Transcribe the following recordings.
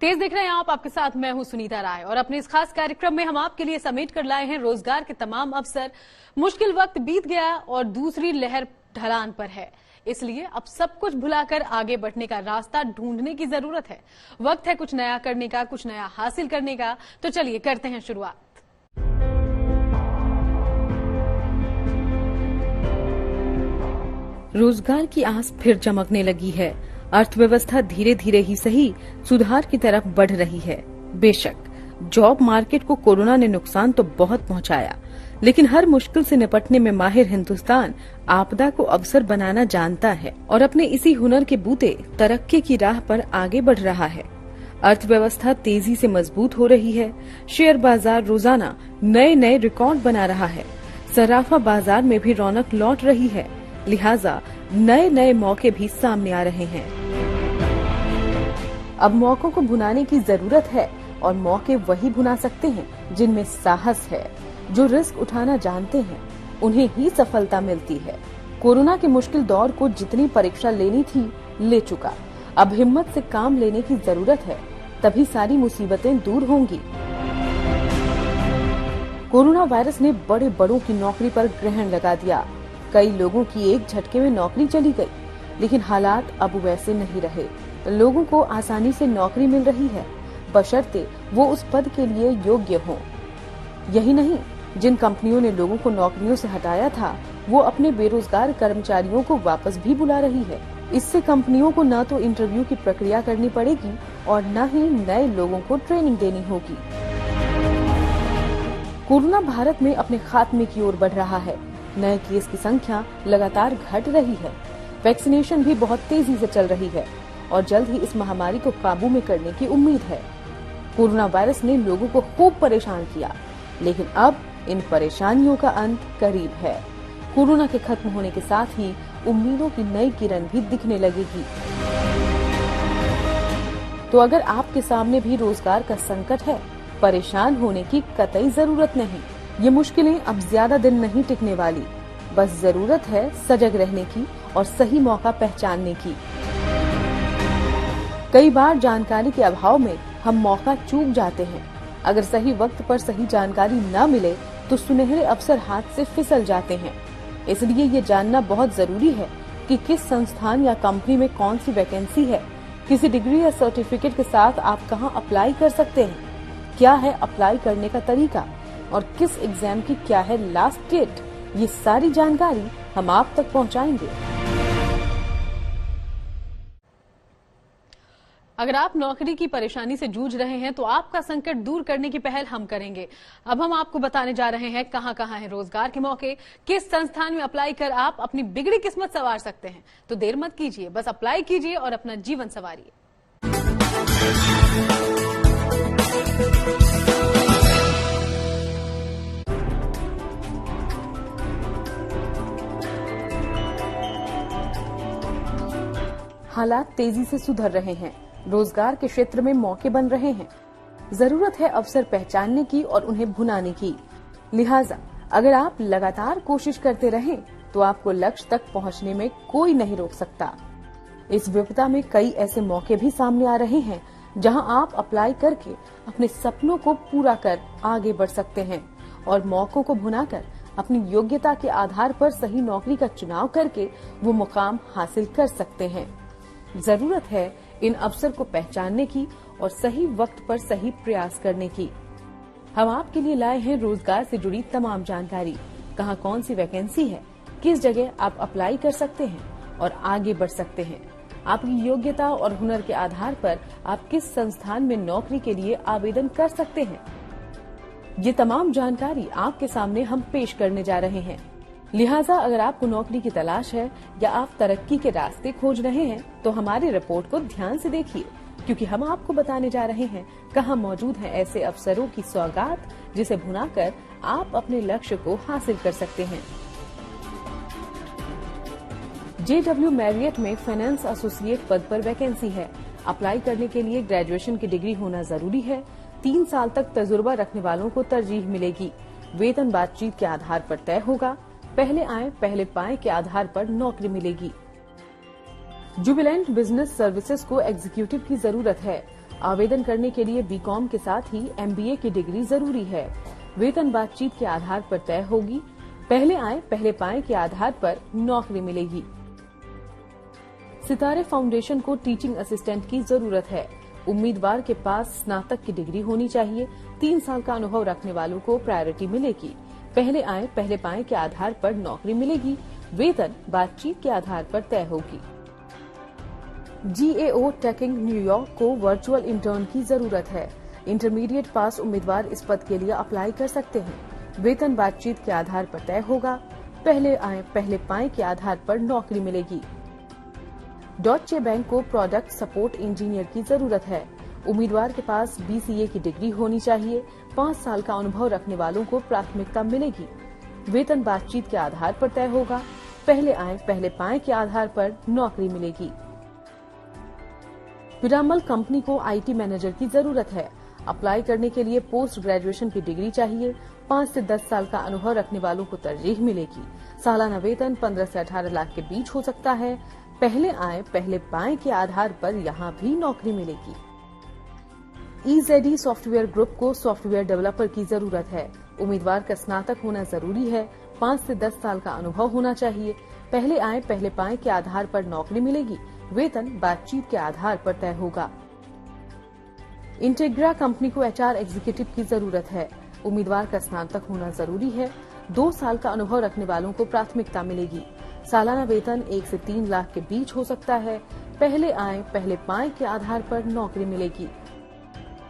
तेज देख रहे हैं आप, आपके साथ मैं हूं सुनीता राय और अपने इस खास कार्यक्रम में हम आपके लिए समेट कर लाए हैं रोजगार के तमाम अवसर। मुश्किल वक्त बीत गया और दूसरी लहर ढलान पर है, इसलिए अब सब कुछ भुलाकर आगे बढ़ने का रास्ता ढूंढने की जरूरत है। वक्त है कुछ नया करने का, कुछ नया हासिल करने का। तो चलिए करते हैं शुरुआत। रोजगार की आस फिर चमकने लगी है। अर्थव्यवस्था धीरे धीरे ही सही सुधार की तरफ बढ़ रही है। बेशक जॉब मार्केट को कोरोना ने नुकसान तो बहुत पहुंचाया, लेकिन हर मुश्किल से निपटने में माहिर हिंदुस्तान आपदा को अवसर बनाना जानता है और अपने इसी हुनर के बूते तरक्की की राह पर आगे बढ़ रहा है। अर्थव्यवस्था तेजी से मजबूत हो रही है। शेयर बाजार रोजाना नए नए रिकॉर्ड बना रहा है। सराफा बाजार में भी रौनक लौट रही है, लिहाजा नए नए मौके भी सामने आ रहे हैं। अब मौकों को भुनाने की जरूरत है और मौके वही भुना सकते हैं जिनमें साहस है। जो रिस्क उठाना जानते हैं उन्हें ही सफलता मिलती है। कोरोना के मुश्किल दौर को जितनी परीक्षा लेनी थी ले चुका। अब हिम्मत से काम लेने की जरूरत है, तभी सारी मुसीबतें दूर होंगी। कोरोना वायरस ने बड़े बड़ों की नौकरी पर ग्रहण लगा दिया। कई लोगों की एक झटके में नौकरी चली गई, लेकिन हालात अब वैसे नहीं रहे। लोगों को आसानी से नौकरी मिल रही है, बशर्ते वो उस पद के लिए योग्य हों। यही नहीं, जिन कंपनियों ने लोगों को नौकरियों से हटाया था, वो अपने बेरोजगार कर्मचारियों को वापस भी बुला रही है। इससे कंपनियों को न तो इंटरव्यू की प्रक्रिया करनी पड़ेगी और न ही नए लोगों को ट्रेनिंग देनी होगी। कोरोना भारत में अपने खात्मे की ओर बढ़ रहा है। नए केस की संख्या लगातार घट रही है। वैक्सीनेशन भी बहुत तेजी से चल रही है और जल्द ही इस महामारी को काबू में करने की उम्मीद है। कोरोना वायरस ने लोगों को खूब परेशान किया, लेकिन अब इन परेशानियों का अंत करीब है। कोरोना के खत्म होने के साथ ही उम्मीदों की नई किरण भी दिखने लगेगी। तो अगर आपके सामने भी रोजगार का संकट है, परेशान होने की कतई जरूरत नहीं। ये मुश्किलें अब ज्यादा दिन नहीं टिकने वाली। बस जरूरत है सजग रहने की और सही मौका पहचानने की। कई बार जानकारी के अभाव में हम मौका चूक जाते हैं। अगर सही वक्त पर सही जानकारी न मिले तो सुनहरे अवसर हाथ से फिसल जाते हैं। इसलिए ये जानना बहुत जरूरी है कि किस संस्थान या कंपनी में कौन सी वैकेंसी है, किसी डिग्री या सर्टिफिकेट के साथ आप कहां अप्लाई कर सकते हैं, क्या है अप्लाई करने का तरीका और किस एग्जाम की क्या है लास्ट डेट। ये सारी जानकारी हम आप तक पहुंचाएंगे। अगर आप नौकरी की परेशानी से जूझ रहे हैं तो आपका संकट दूर करने की पहल हम करेंगे। अब हम आपको बताने जा रहे हैं कहां कहां है रोजगार के मौके, किस संस्थान में अप्लाई कर आप अपनी बिगड़ी किस्मत संवार सकते हैं। तो देर मत कीजिए, बस अप्लाई कीजिए और अपना जीवन संवारिए। हालात तेजी से सुधर रहे हैं। रोजगार के क्षेत्र में मौके बन रहे हैं। जरूरत है अवसर पहचानने की और उन्हें भुनाने की। लिहाजा अगर आप लगातार कोशिश करते रहें तो आपको लक्ष्य तक पहुंचने में कोई नहीं रोक सकता। इस विपदा में कई ऐसे मौके भी सामने आ रहे हैं जहां आप अप्लाई करके अपने सपनों को पूरा कर आगे बढ़ सकते हैं और मौकों को भुनाकर अपनी योग्यता के आधार पर सही नौकरी का चुनाव करके वो मुकाम हासिल कर सकते हैं। जरूरत है इन अवसर को पहचानने की और सही वक्त पर सही प्रयास करने की। हम आपके लिए लाए हैं रोजगार से जुड़ी तमाम जानकारी। कहां कौन सी वैकेंसी है, किस जगह आप अप्लाई कर सकते हैं और आगे बढ़ सकते हैं। आपकी योग्यता और हुनर के आधार पर आप किस संस्थान में नौकरी के लिए आवेदन कर सकते हैं। ये तमाम जानकारी आपके सामने हम पेश करने जा रहे हैं। लिहाजा अगर आपको नौकरी की तलाश है या आप तरक्की के रास्ते खोज रहे हैं तो हमारी रिपोर्ट को ध्यान से देखिए, क्योंकि हम आपको बताने जा रहे हैं कहां मौजूद है ऐसे अवसरों की सौगात जिसे भुनाकर आप अपने लक्ष्य को हासिल कर सकते हैं। JW मैरियट में फाइनेंस एसोसिएट पद पर वैकेंसी है। अप्लाई करने के लिए ग्रेजुएशन की डिग्री होना जरूरी है। 3 साल तक तजुर्बा रखने वालों को तरजीह मिलेगी। वेतन बातचीत के आधार पर तय होगा। पहले आए पहले पाए के आधार पर नौकरी मिलेगी। जुबिलेंट बिजनेस सर्विसेज को एग्जीक्यूटिव की जरूरत है। आवेदन करने के लिए बीकॉम के साथ ही MBA की डिग्री जरूरी है। वेतन बातचीत के आधार पर तय होगी। पहले आए पहले पाएं के आधार पर नौकरी मिलेगी। सितारे फाउंडेशन को टीचिंग असिस्टेंट की जरूरत है। उम्मीदवार के पास स्नातक की डिग्री होनी चाहिए। 3 साल का अनुभव रखने वालों को प्रायोरिटी मिलेगी। पहले आए पहले पाएं के आधार पर नौकरी मिलेगी। वेतन बातचीत के आधार पर तय होगी। GAO टेकिंग न्यूयॉर्क को वर्चुअल इंटर्न की जरूरत है। इंटरमीडिएट पास उम्मीदवार इस पद के लिए अप्लाई कर सकते हैं। वेतन बातचीत के आधार पर तय होगा। पहले आए पहले पाएं के आधार पर नौकरी मिलेगी। डॉइचे बैंक को प्रोडक्ट सपोर्ट इंजीनियर की जरूरत है। उम्मीदवार के पास BCA की डिग्री होनी चाहिए। 5 साल का अनुभव रखने वालों को प्राथमिकता मिलेगी। वेतन बातचीत के आधार पर तय होगा। पहले आए पहले पाएं के आधार पर नौकरी मिलेगी। पिरामल कंपनी को IT मैनेजर की जरूरत है। अप्लाई करने के लिए पोस्ट ग्रेजुएशन की डिग्री चाहिए। 5 से 10 साल का अनुभव रखने वालों को तरजीह मिलेगी। सालाना वेतन 15 से 18 लाख के बीच हो सकता है। पहले आए पहले पाएं के आधार पर यहाँ भी नौकरी मिलेगी। EZE सॉफ्टवेयर ग्रुप को सॉफ्टवेयर डेवलपर की जरूरत है। उम्मीदवार का स्नातक होना जरूरी है। 5 से 10 साल का अनुभव होना चाहिए। पहले आए पहले पाएं के आधार पर नौकरी मिलेगी। वेतन बातचीत के आधार पर तय होगा। इंटेग्रा कंपनी को HR एग्जीक्यूटिव की जरूरत है। उम्मीदवार का स्नातक होना जरूरी है। 2 साल का अनुभव रखने वालों को प्राथमिकता मिलेगी। सालाना वेतन 1 से 3 लाख के बीच हो सकता है। पहले आए पहले पाएं के आधार पर नौकरी मिलेगी।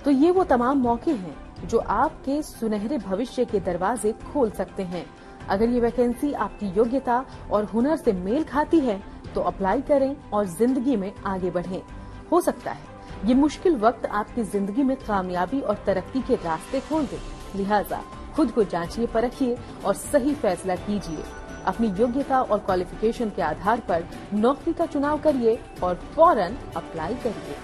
तो ये वो तमाम मौके हैं जो आपके सुनहरे भविष्य के दरवाजे खोल सकते हैं। अगर ये वैकेंसी आपकी योग्यता और हुनर से मेल खाती है तो अप्लाई करें और जिंदगी में आगे बढ़ें। हो सकता है ये मुश्किल वक्त आपकी जिंदगी में कामयाबी और तरक्की के रास्ते खोल दे। लिहाजा खुद को जांचिए, परखिए और सही फैसला कीजिए। अपनी योग्यता और क्वालिफिकेशन के आधार पर नौकरी का चुनाव करिए और फौरन अप्लाई करिए।